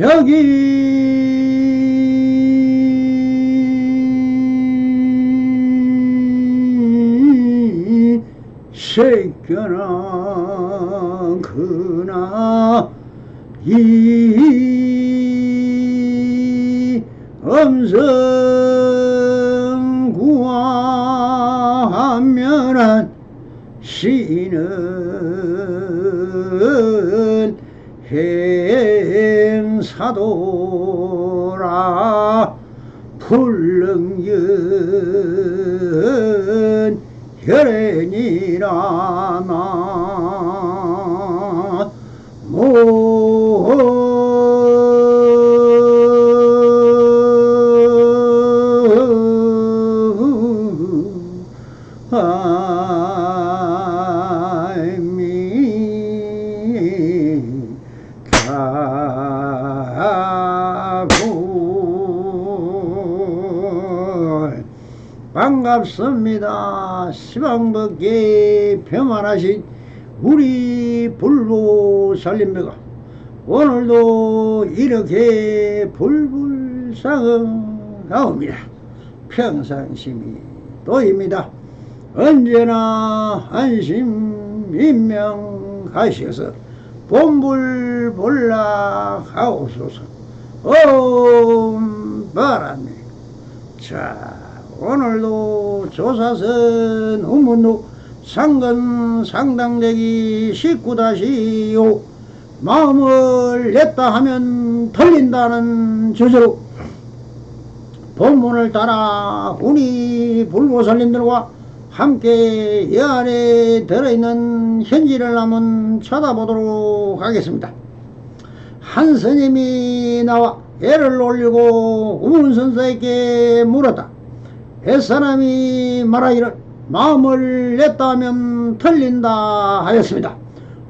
여기 새겨나 그나 이 엄성구하면은 시는 행사도라 불능연 혈연이라 나모 반갑습니다. 시방법계 평안하신 우리 불보살님배가 오늘도 이렇게 불불상응하옵니다. 평상심이 도입니다. 언제나 안심인명하셔서 본불본락하옵소서. 바람이 자 오늘도 조사선 우문로 상근 상당대기 19-5 마음을 냈다 하면 틀린다는 주제로 본문을 따라 우리 불보살님들과 함께 이 안에 들어있는 현지를 한번 쳐다보도록 하겠습니다. 한 스님이 나와 애를 올리고 우문선사에게 물었다. 옛사람이 말하기를 마음을 냈다 하면 틀린다 하였습니다.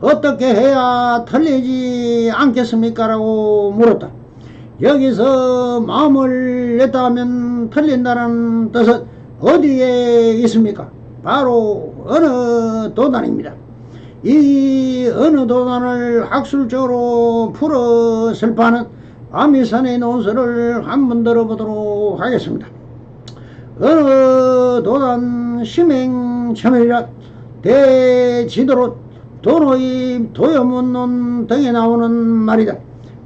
어떻게 해야 틀리지 않겠습니까? 라고 물었다. 여기서 마음을 냈다 하면 틀린다는 뜻은 어디에 있습니까? 바로 어느 도단입니다. 이 어느 도단을 학술적으로 풀어 설파하는 아미산의 논설을 한번 들어보도록 하겠습니다. 어느 도단 심행첨일이라 대지도로 도노임 도여문론 등에 나오는 말이다.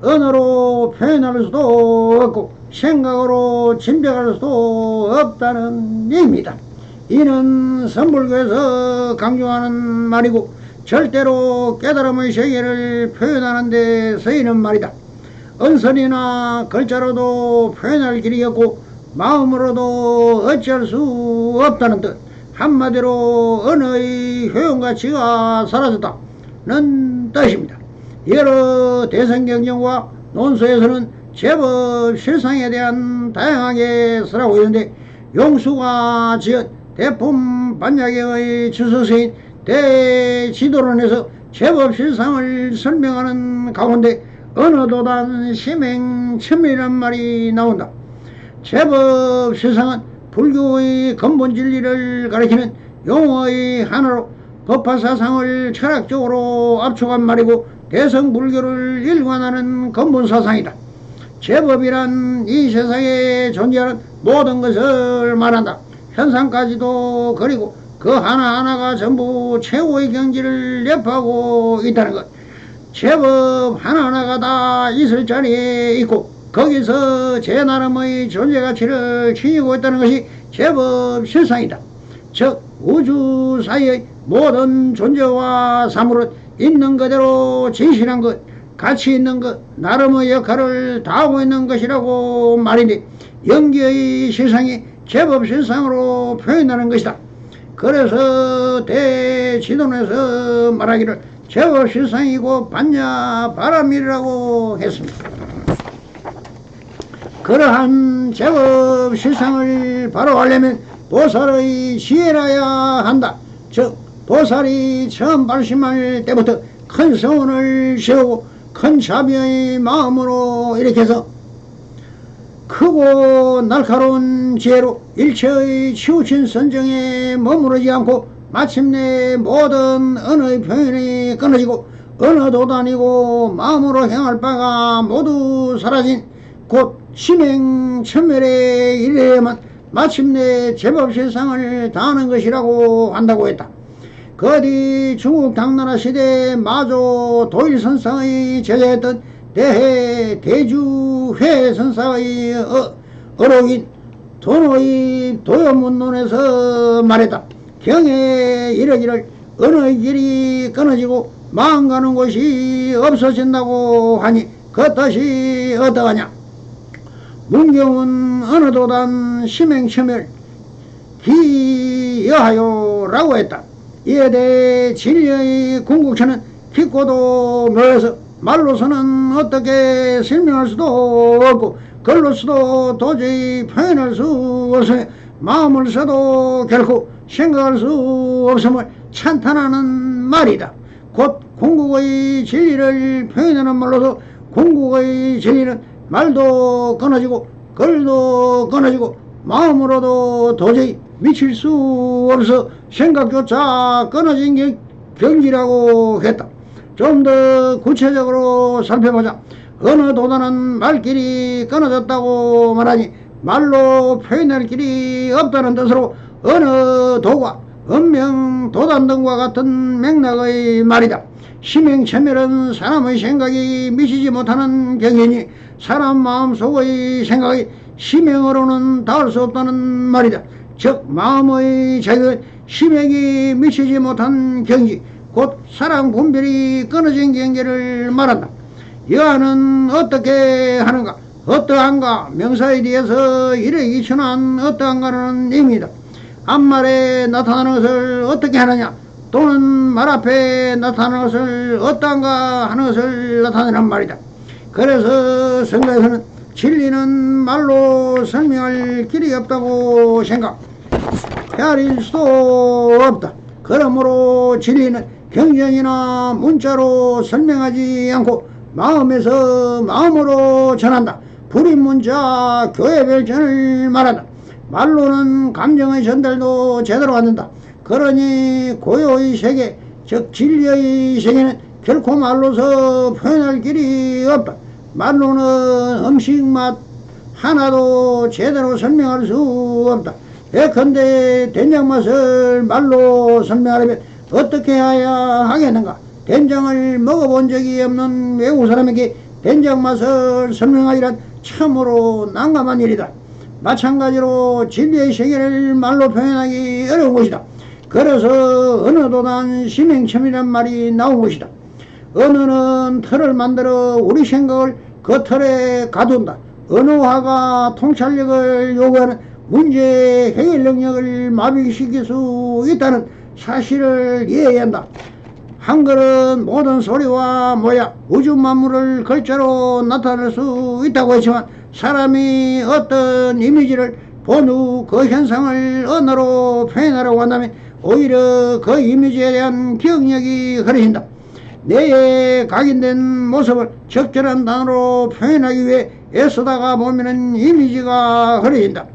언어로 표현할 수도 없고 생각으로 짐작할 수도 없다는 의미다. 이는 선불교에서 강조하는 말이고 절대로 깨달음의 세계를 표현하는 데 쓰이는 말이다. 언설이나 글자로도 표현할 길이 없고 마음으로도 어찌할 수 없다는 뜻. 한마디로 언어의 효용가치가 사라졌다는 뜻입니다. 여러 대성경전과 논서에서는 제법 실상에 대한 다양하게 설하고 있는데 용수가 지은 대품 반야경의 주서서인 대지도론에서 제법 실상을 설명하는 가운데 어느 도단 심행첨이란 말이 나온다. 제법 실상은 불교의 근본 진리를 가리키는 용어의 하나로 법화사상을 철학적으로 압축한 말이고 대성불교를 일관하는 근본 사상이다. 제법이란 이 세상에 존재하는 모든 것을 말한다. 현상까지도 그리고 그 하나하나가 전부 최고의 경지를 내포하고 있다는 것. 제법 하나하나가 다 있을 자리에 있고 거기서 제 나름의 존재가치를 지니고 있다는 것이 제법 실상이다. 즉 우주 사이의 모든 존재와 사물은 있는 그대로 진실한 것, 가치 있는 것, 나름의 역할을 다하고 있는 것이라고 말이니 영기의 실상이 제법 실상으로 표현하는 것이다. 그래서 대지도론에서 말하기를 제법 실상이고 반야 바람이라고 했습니다. 그러한 제법 실상을 바로 알려면 보살의 지혜라야 한다. 즉 보살이 처음 발심할 때부터 큰 성원을 세우고 큰 자비의 마음으로 이렇게 해서 크고 날카로운 지혜로 일체의 치우친 선정에 머무르지 않고 마침내 모든 언어의 표현이 끊어지고 어느 도단이고 마음으로 행할 바가 모두 사라진 곧 심행천멸에 이르려면 마침내 제법 세상을 다하는 것이라고 한다고 했다. 거디 중국 당나라 시대 마조 도일선사의 제자였던 대해 대주회 선사의 어록인 도노의 도요문론에서 말했다. 경에 이르기를 어느 길이 끊어지고 마음 가는 곳이 없어진다고 하니 그 뜻이 어떠하냐. 문경은 어느 도단 심행첨멸 기여하요 라고 했다. 이에 대해 진리의 궁극체는 깊고도 묘해서 말로서는 어떻게 설명할 수도 없고 글로서도 도저히 표현할 수 없으며 마음을 써도 결코 생각할 수 없음을 찬탄하는 말이다. 곧 궁극의 진리를 표현하는 말로서 궁극의 진리는 말도 끊어지고 글도 끊어지고 마음으로도 도저히 미칠 수 없어 생각조차 끊어진 경지라고 했다. 좀 더 구체적으로 살펴보자. 어느 도단은 말길이 끊어졌다고 말하니 말로 표현할 길이 없다는 뜻으로 어느 도가 은명 도단 등과 같은 맥락의 말이다. 심행천멸은 사람의 생각이 미치지 못하는 경이니 사람 마음속의 생각이 심행으로는 닿을 수 없다는 말이다. 즉 마음의 자격은 심행이 미치지 못한 경지 곧 사랑 분별이 끊어진 경계를 말한다. 여하는 어떻게 하는가 어떠한가 명사에 대해서 이르기 전한 어떠한가는 의미다. 앞말에 나타나는 것을 어떻게 하느냐 또는 말 앞에 나타나는 것을 어떠한가 하는 것을 나타내는 말이다. 그래서 성가에서는 진리는 말로 설명할 길이 없다고 헤아릴 수도 없다. 그러므로 진리는 경전이나 문자로 설명하지 않고 마음에서 마음으로 전한다. 불인문자 교회별전을 말한다. 말로는 감정의 전달도 제대로 안 된다. 그러니 고요의 세계 즉 진리의 세계는 결코 말로서 표현할 길이 없다. 말로는 음식 맛 하나도 제대로 설명할 수 없다. 예컨대 된장 맛을 말로 설명하려면 어떻게 해야 하겠는가. 된장을 먹어본 적이 없는 외국 사람에게 된장 맛을 설명하기란 참으로 난감한 일이다. 마찬가지로 진리의 세계를 말로 표현하기 어려운 것이다. 그래서 어느 도단 심행첨이란 말이 나온 것이다. 언어는 틀을 만들어 우리 생각을 그 틀에 가둔다. 언어화가 통찰력을 요구하는 문제 해결 능력을 마비시킬 수 있다는 사실을 이해해야 한다. 한글은 모든 소리와 모양, 우주 만물을 글자로 나타낼 수 있다고 했지만 사람이 어떤 이미지를 본 후 그 현상을 언어로 표현하려고 한다면 오히려 그 이미지에 대한 기억력이 흐려진다. 뇌에 각인된 모습을 적절한 단어로 표현하기 위해 애쓰다가 보면은 이미지가 흐려진다.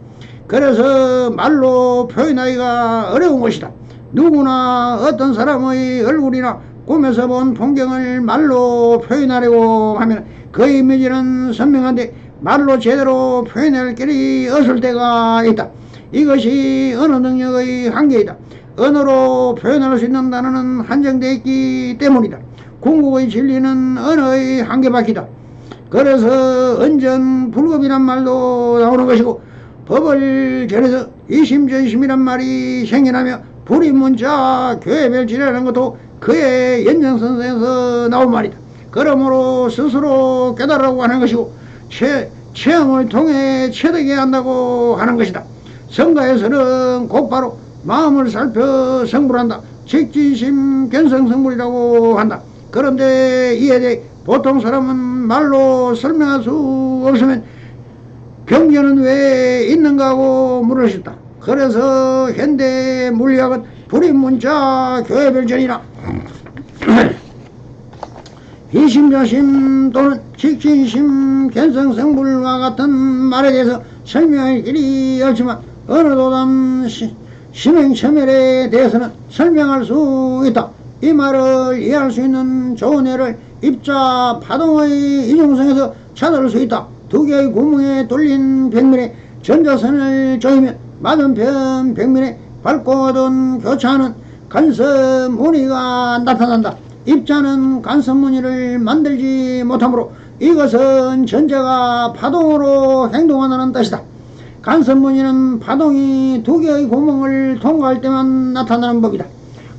그래서 말로 표현하기가 어려운 것이다. 누구나 어떤 사람의 얼굴이나 꿈에서 본 풍경을 말로 표현하려고 하면 그 이미지는 선명한데 말로 제대로 표현할 길이 없을 때가 있다. 이것이 언어 능력의 한계이다. 언어로 표현할 수 있는 단어는 한정되어 있기 때문이다. 궁극의 진리는 언어의 한계밖이다. 그래서 언전 불급이란 말도 나오는 것이고 법을 전해서 이심전심이란 말이 생겨나며 불인문자 교회별지라는 것도 그의 연장선상에서 나온 말이다. 그러므로 스스로 깨달으라고 하는 것이고 체험을 통해 체득해야 한다고 하는 것이다. 성가에서는 곧바로 마음을 살펴 성불한다. 직진심 견성성불이라고 한다. 그런데 이에 대해 보통 사람은 말로 설명할 수 없으면 경전은 왜 있는가 하고 물을 수 있다. 그래서 현대 물리학은 불인문자 교회별전이나 이심전심 또는 직진심 견성성불과 같은 말에 대해서 설명할 길이 없지만 어느 도단 심행첨멸에 대해서는 설명할 수 있다. 이 말을 이해할 수 있는 좋은 예를 입자 파동의 이중성에서 찾을 수 있다. 두 개의 구멍에 뚫린 벽면에 전자선을 조이면 맞은편 벽면에 밝고 어두운 교차하는 간섭무늬가 나타난다. 입자는 간섭무늬를 만들지 못하므로 이것은 전자가 파동으로 행동한다는 뜻이다. 간섭무늬는 파동이 두 개의 구멍을 통과할 때만 나타나는 법이다.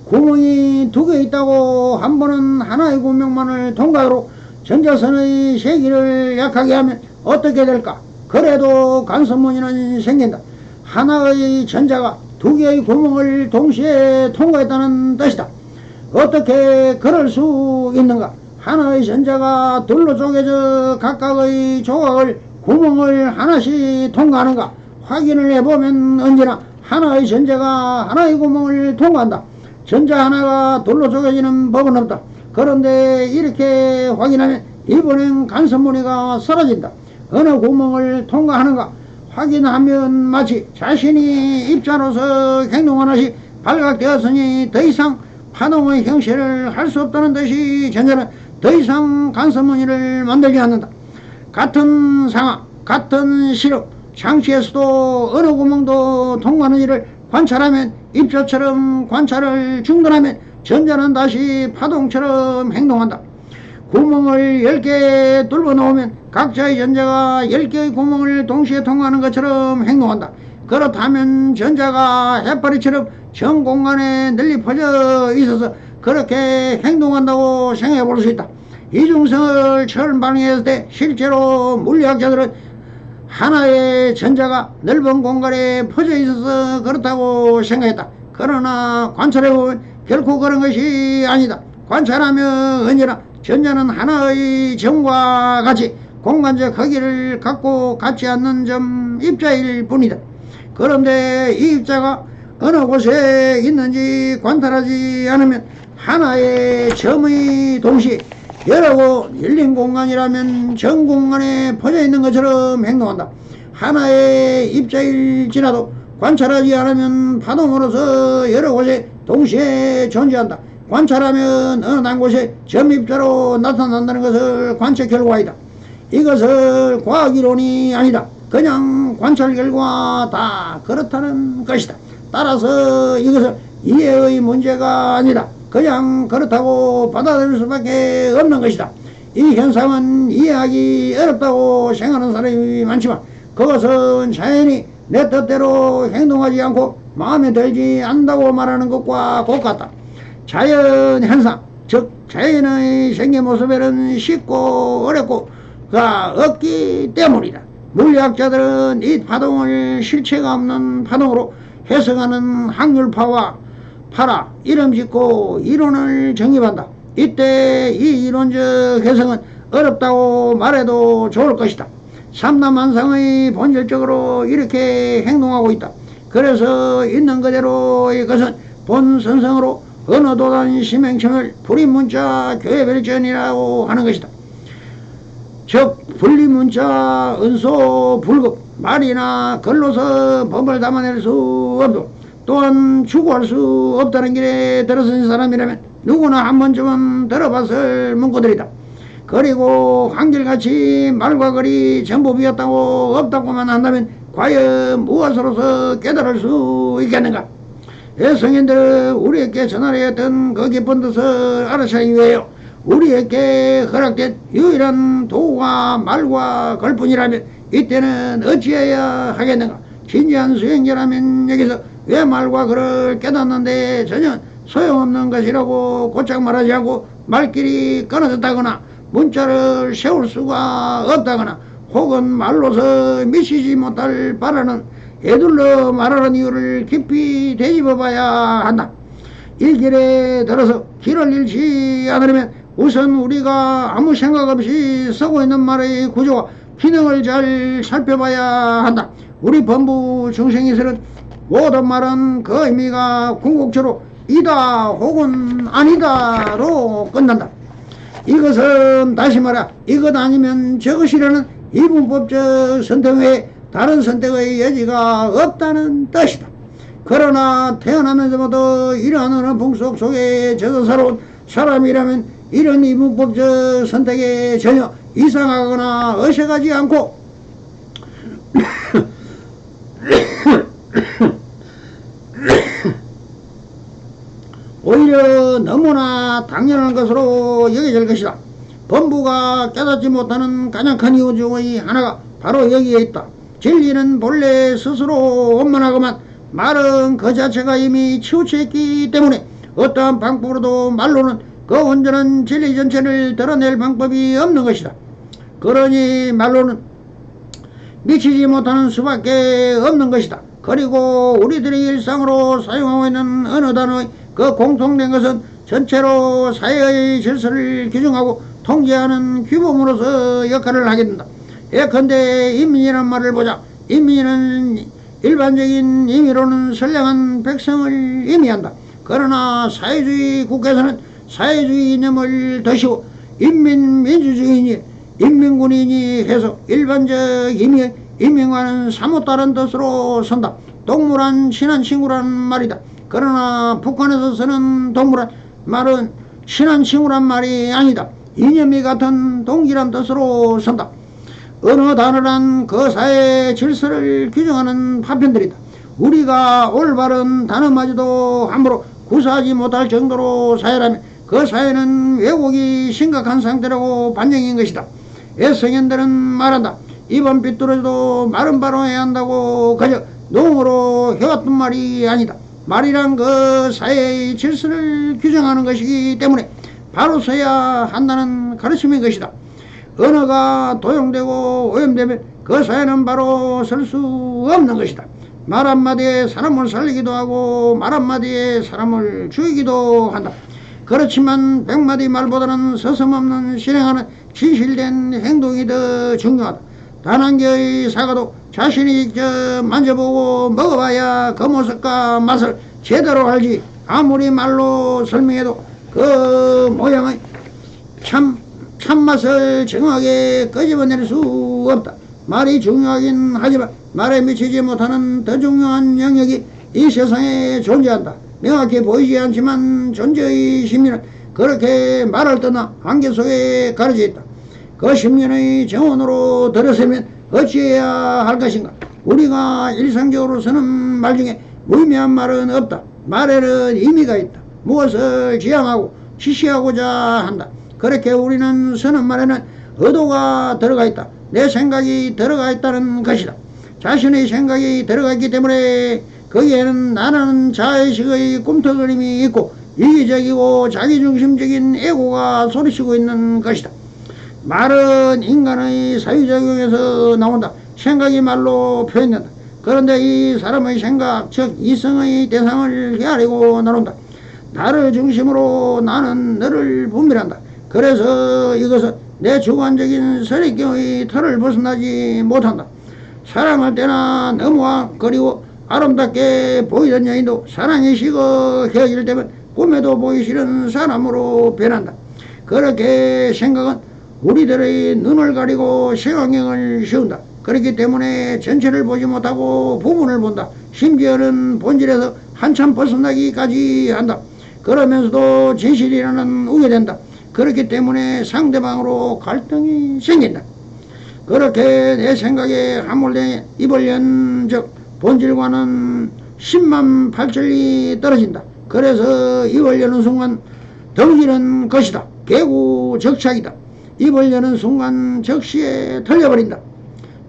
구멍이 두 개 있다고 한 번은 하나의 구멍만을 통과하도록 전자선의 세기를 약하게 하면 어떻게 될까? 그래도 간섭무늬는 생긴다. 하나의 전자가 두 개의 구멍을 동시에 통과했다는 뜻이다. 어떻게 그럴 수 있는가? 하나의 전자가 둘로 쪼개져 각각의 조각을 구멍을 하나씩 통과하는가? 확인을 해보면 언제나 하나의 전자가 하나의 구멍을 통과한다. 전자 하나가 둘로 쪼개지는 법은 없다. 그런데 이렇게 확인하면 이번엔 간섭무늬가 사라진다. 어느 구멍을 통과하는가 확인하면 마치 자신이 입자로서 행동하나씩 발각되었으니 더 이상 파동의 형식을 할 수 없다는 듯이 전자는 더 이상 간섭무늬를 만들지 않는다. 같은 상황, 같은 시력, 장치에서도 어느 구멍도 통과하는 일을 관찰하면 입자처럼 관찰을 중단하면 전자는 다시 파동처럼 행동한다. 구멍을 10개 뚫어 놓으면 각자의 전자가 10개의 구멍을 동시에 통과하는 것처럼 행동한다. 그렇다면 전자가 해파리처럼 전 공간에 널리 퍼져 있어서 그렇게 행동한다고 생각해 볼 수 있다. 이중성을 처음 발명했을 때 실제로 물리학자들은 하나의 전자가 넓은 공간에 퍼져 있어서 그렇다고 생각했다. 그러나 관찰해보면 결코 그런 것이 아니다. 관찰하면 언제나 전자는 하나의 점과 같이 공간적 크기를 갖고 같지 않는 점 입자일 뿐이다. 그런데 이 입자가 어느 곳에 있는지 관찰하지 않으면 하나의 점의 동시에 여러 곳 열린 공간이라면 전 공간에 퍼져 있는 것처럼 행동한다. 하나의 입자일지라도 관찰하지 않으면 파동으로서 여러 곳에 동시에 존재한다. 관찰하면 어느 한 곳에 점입자로 나타난다는 것을 관측 결과이다. 이것을 과학이론이 아니다. 그냥 관찰 결과 다 그렇다는 것이다. 따라서 이것은 이해의 문제가 아니다. 그냥 그렇다고 받아들일 수밖에 없는 것이다. 이 현상은 이해하기 어렵다고 생각하는 사람이 많지만 그것은 자연히 내 뜻대로 행동하지 않고 마음에 들지 않는다고 말하는 것과 똑같다. 자연 현상, 즉 자연의 생계 모습에는 쉽고 어렵고가 없기 때문이다. 물리학자들은 이 파동을 실체가 없는 파동으로 해석하는 확률파와 파라 이름 짓고 이론을 정립한다. 이때 이 이론적 해석은 어렵다고 말해도 좋을 것이다. 삼남한상의 본질적으로 이렇게 행동하고 있다. 그래서 있는 그대로의 것은 본선성으로 어느 도단 심행청을 불임문자 교회별전이라고 하는 것이다. 즉 분리문자 은소 불급 말이나 글로서 법을 담아낼 수 없고 또한 추구할 수 없다는 길에 들어선 사람이라면 누구나 한 번쯤은 들어봤을 문구들이다. 그리고 한결같이 말과 글이 전부 비었다고 없다고만 한다면 과연 무엇으로서 깨달을 수 있겠는가? 성인들은 우리에게 전하였던 그 깊은 뜻을 알아차기 위하여 우리에게 허락된 유일한 도구가 말과 글뿐이라면 이때는 어찌해야 하겠는가? 진지한 수행자라면 여기서 왜 말과 글을 깨닫는데 전혀 소용없는 것이라고 곧장 말하지 않고 말길이 끊어졌다거나 문자를 세울 수가 없다거나 혹은 말로서 미치지 못할 바라는 애둘러 말하는 이유를 깊이 되짚어 봐야 한다. 이 길에 들어서 길을 잃지 않으려면 우선 우리가 아무 생각 없이 쓰고 있는 말의 구조와 기능을 잘 살펴봐야 한다. 우리 범부 중생에서는 모든 말은 그 의미가 궁극적으로 이다 혹은 아니다로 끝난다. 이것은 다시 말하 이것 아니면 저것이라는 이분법적 선택 외에 다른 선택의 여지가 없다는 뜻이다. 그러나 태어나면서부터 이러한 풍속 속에 젖어 살아온 사람이라면 이런 이분법적 선택에 전혀 이상하거나 어색하지 않고 오히려 너무나 당연한 것으로 여겨질 것이다. 범부가 깨닫지 못하는 가장 큰 이유 중의 하나가 바로 여기에 있다. 진리는 본래 스스로 원만하고만 말은 그 자체가 이미 치우쳐있기 때문에 어떠한 방법으로도 말로는 그 온전한 진리 전체를 드러낼 방법이 없는 것이다. 그러니 말로는 미치지 못하는 수밖에 없는 것이다. 그리고 우리들이 일상으로 사용하고 있는 언어 단어의 그 공통된 것은 전체로 사회의 질서를 규정하고 통제하는 규범으로서 역할을 하게 된다. 예컨대 인민이라는 말을 보자. 인민은 일반적인 의미로는 선량한 백성을 의미한다. 그러나 사회주의 국가에서는 사회주의 이념을 덧씌워 인민민주주의니 인민군인이 해서 일반적 의미의 인민과는 사뭇 다른 뜻으로 선다. 동물한 친한 친구란 말이다. 그러나 북한에서 쓰는 동물한 말은 친한 친구란 말이 아니다. 이념이 같은 동일한 뜻으로 선다. 언어 단어란 그 사회의 질서를 규정하는 파편들이다. 우리가 올바른 단어마저도 함부로 구사하지 못할 정도로 사회라면 그 사회는 왜곡이 심각한 상태라고 반영인 것이다. 성현들은 말한다. 이번 빗뚫어도 말은 바로 해야 한다고 그저 농으로 해왔던 말이 아니다. 말이란 그 사회의 질서를 규정하는 것이기 때문에 바로 서야 한다는 가르침인 것이다. 언어가 도용되고 오염되면 그 사회는 바로 설 수 없는 것이다. 말 한마디에 사람을 살리기도 하고 말 한마디에 사람을 죽이기도 한다. 그렇지만 100마디 말보다는 서슴없는 실행하는 진실된 행동이 더 중요하다. 단 한 개의 사과도 자신이 직접 만져보고 먹어봐야 그 모습과 맛을 제대로 알지. 아무리 말로 설명해도 그 모양의 참맛을 정확하게 끄집어낼 수 없다. 말이 중요하긴 하지만 말에 미치지 못하는 더 중요한 영역이 이 세상에 존재한다. 명확히 보이지 않지만 존재의 심리는 그렇게 말을 떠나 한계 속에 가려져 있다. 그 심리의 정원으로 들어서면 어찌해야 할 것인가. 우리가 일상적으로 쓰는 말 중에 무의미한 말은 없다. 말에는 의미가 있다. 무엇을 지향하고 지시하고자 한다. 그렇게 우리는 쓰는 말에는 의도가 들어가 있다. 내 생각이 들어가 있다는 것이다. 자신의 생각이 들어가 있기 때문에 거기에는 나라는 자의식의 꿈틀거림이 있고 이기적이고 자기중심적인 에고가 소리치고 있는 것이다. 말은 인간의 사유작용에서 나온다. 생각이 말로 표현된다. 그런데 이 사람의 생각, 즉 이성의 대상을 헤아리고 나눈다. 나를 중심으로 나는 너를 분별한다. 그래서 이것은 내 주관적인 선입견의 틀을 벗어나지 못한다. 사랑할 때나 너무와 그리고 아름답게 보이던 여인도 사랑이 식어 헤어질 때면 꿈에도 보기 싫은 사람으로 변한다. 그렇게 생각은 우리들의 눈을 가리고 시각경을 씌운다. 그렇기 때문에 전체를 보지 못하고 부분을 본다. 심지어는 본질에서 한참 벗어나기까지 한다. 그러면서도 진실이라는 우게 된다. 그렇기 때문에 상대방으로 갈등이 생긴다. 그렇게 내 생각에 함몰된 입을 연 적 본질과는 10만 8천리 떨어진다. 그래서 입을 여는 순간 덩지는 것이다. 개구적착이다. 입을 여는 순간 적시에 털려버린다.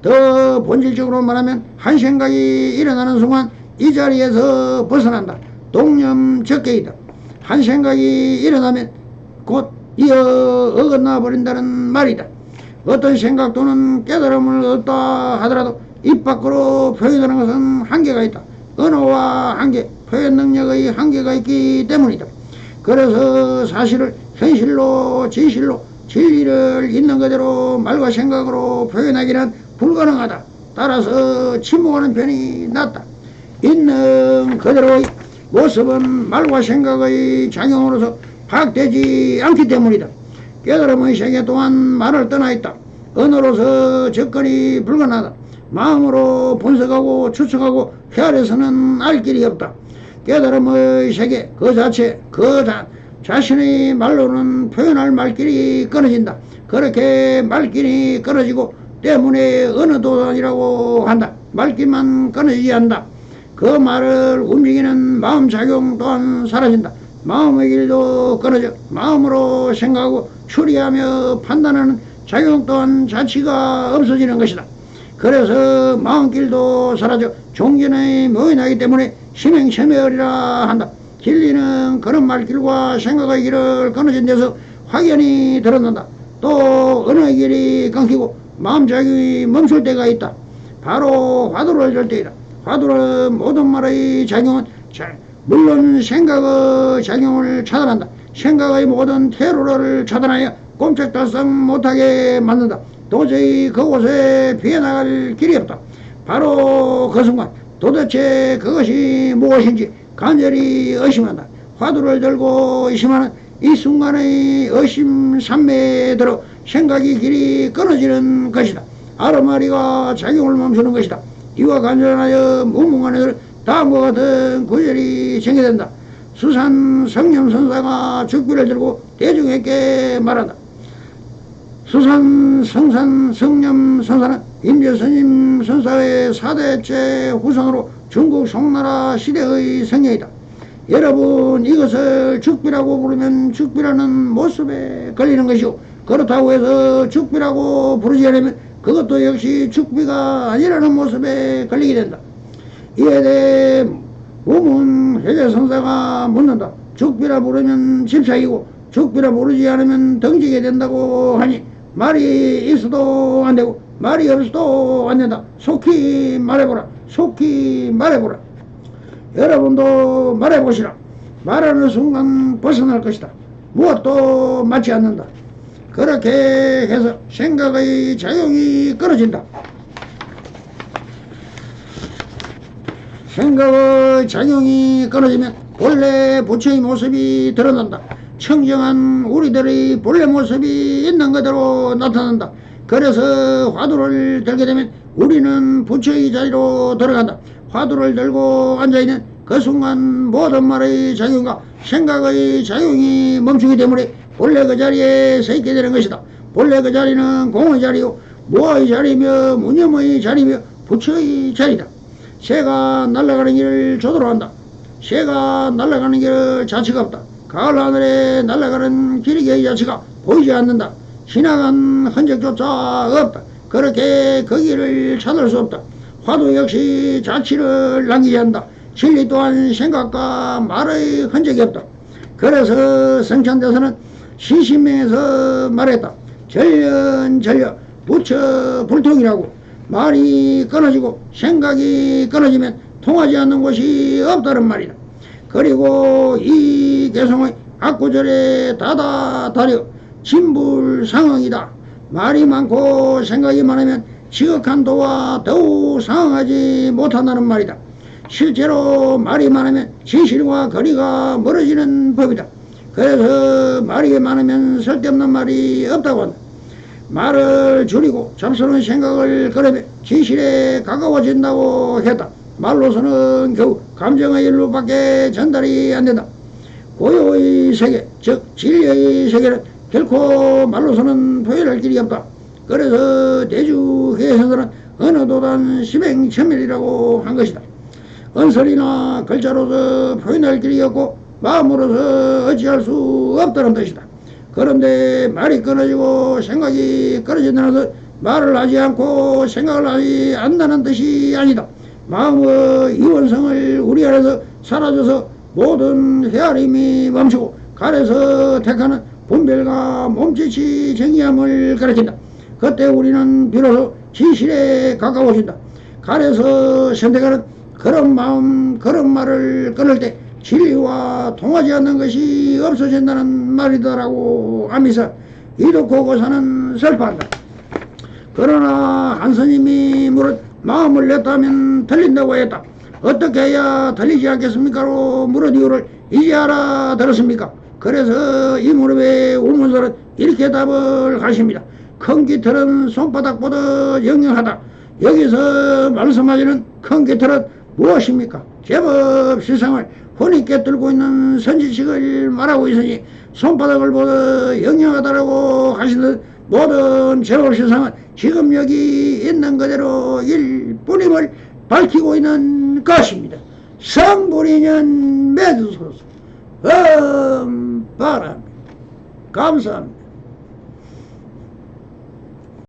더 본질적으로 말하면 한 생각이 일어나는 순간 이 자리에서 벗어난다. 동념적계이다. 한 생각이 일어나면 곧 이어 어긋나 버린다는 말이다. 어떤 생각 또는 깨달음을 얻다 하더라도 입 밖으로 표현하는 것은 한계가 있다. 언어와 한계, 표현 능력의 한계가 있기 때문이다. 그래서 사실을 현실로 진실로 진리를 있는 그대로 말과 생각으로 표현하기는 불가능하다. 따라서 침묵하는 편이 낫다. 있는 그대로의 모습은 말과 생각의 작용으로서 파악되지 않기 때문이다. 깨달음의 세계 또한 말을 떠나 있다. 언어로서 접근이 불가능하다. 마음으로 분석하고 추측하고 헤아려서는 알 길이 없다. 깨달음의 세계 그 자체 자신의 말로는 표현할 말길이 끊어진다. 그렇게 말길이 끊어지고 때문에 어느 도단이라고 한다. 말길만 끊어지지 않는다. 그 말을 움직이는 마음작용 또한 사라진다. 마음의 길도 끊어져 마음으로 생각하고 추리하며 판단하는 작용 또한 자치가 없어지는 것이다. 그래서 마음길도 사라져 종견의 묘인하기 때문에 심행체멸이라 한다. 진리는 그런 말길과 생각의 길을 끊어진 데서 확연히 드러난다. 또 언어의 길이 끊기고 마음작용이 멈출 때가 있다. 바로 화두를 들 때이다. 화두는 모든 말의 작용은 물론 생각의 작용을 차단한다. 생각의 모든 퇴로를 차단하여 꼼짝달싹 못하게 만든다. 도저히 그곳에 피해나갈 길이 없다. 바로 그 순간 도대체 그것이 무엇인지 간절히 의심한다. 화두를 들고 의심하는 이 순간의 의심 산매에 들어 생각이 길이 끊어지는 것이다. 아르마리가 작용을 멈추는 것이다. 이와 간절하여 무궁한 애들 다음과 같은 구절이 생겨된다. 수산 성념선사가 죽비를 들고 대중에게 말한다. 수산 성산 성념선사는 임재스님 선사의 4대째 후손으로 중국 송나라 시대의 성녀이다. 여러분, 이것을 죽비라고 부르면 죽비라는 모습에 걸리는 것이고, 그렇다고 해서 죽비라고 부르지 않으면 그것도 역시 죽비가 아니라는 모습에 걸리게 된다. 이에 대해 우문 회계선사가 묻는다. 죽비라 부르면 집착이고 죽비라 부르지 않으면 덩지게 된다고 하니 말이 있어도 안 되고 말이 없어도 안 된다. 속히 말해보라. 속히 말해보라. 여러분도 말해보시라. 말하는 순간 벗어날 것이다. 무엇도 맞지 않는다. 그렇게 해서 생각의 작용이 끊어진다. 생각의 작용이 끊어지면 본래 부처의 모습이 드러난다. 청정한 우리들의 본래 모습이 있는 그대로 나타난다. 그래서 화두를 들게 되면 우리는 부처의 자리로 들어간다. 화두를 들고 앉아있는 그 순간 모든 말의 작용과 생각의 작용이 멈추기 때문에 본래 그 자리에 서 있게 되는 것이다. 본래 그 자리는 공의 자리요 무아의 자리며 무념의 자리며 부처의 자리다. 새가 날아가는 길을 조도로 한다. 새가 날아가는 길 자체가 없다. 가을 하늘에 날아가는 기러기의 자체가 보이지 않는다. 지나간 흔적조차 없다. 그렇게 그 길을 찾을 수 없다. 화두 역시 자취를 남기지 않는다. 진리 또한 생각과 말의 흔적이 없다. 그래서 성찬대사는 시신명에서 말했다. 전련전력 부처 불통이라고. 말이 끊어지고 생각이 끊어지면 통하지 않는 곳이 없다는 말이다. 그리고 이 개성의 악구절에 다다다려 진불상응이다. 말이 많고 생각이 많으면 지극한 도와 더욱 상응하지 못한다는 말이다. 실제로 말이 많으면 진실과 거리가 멀어지는 법이다. 그래서 말이 많으면 쓸데없는 말이 없다고 한다. 말을 줄이고 잡스러운 생각을 걸으며 진실에 가까워진다고 했다. 말로서는 겨우 감정의 일로밖에 전달이 안 된다. 고요의 세계, 즉 진리의 세계는 결코 말로서는 표현할 길이 없다. 그래서 대주회선들은 어느 도단 심행천멸이라고 한 것이다. 언설이나 글자로서 표현할 길이 없고 마음으로서 어찌할 수 없다는 뜻이다. 그런데 말이 끊어지고 생각이 끊어진다는 것은 말을 하지 않고 생각을 하지 않는다는 뜻이 아니다. 마음의 이원성을 우리 안에서 사라져서 모든 헤아림이 멈추고 갈에서 택하는 분별과 몸짓이 정의함을 가르친다. 그때 우리는 비로소 진실에 가까워진다. 갈에서 선택하는 그런 마음, 그런 말을 끊을 때 진리와 통하지 않는 것이 없어진다는 말이더라고 하면서 이놓고 고사는 설파한다. 그러나 한 스님이 물은 마음을 냈다면 틀린다고 했다. 어떻게 해야 틀리지 않겠습니까?로 물은 이유를 이제 알아들었습니까? 그래서 이 무릎에 우문설은 이렇게 답을 하십니다. 큰 깃털은 손바닥보다 영영하다. 여기서 말씀하시는 큰 깃털은 무엇입니까? 제법 세상을 혼이 꿰뚫고 있는 선지식을 말하고 있으니 손바닥을 보듯 영영하다라고 하시듯 모든 제법 세상은 지금 여기 있는 그대로 일뿐임을 밝히고 있는 것입니다. 성불이년 매주소서 바랍니다. 감사합니다.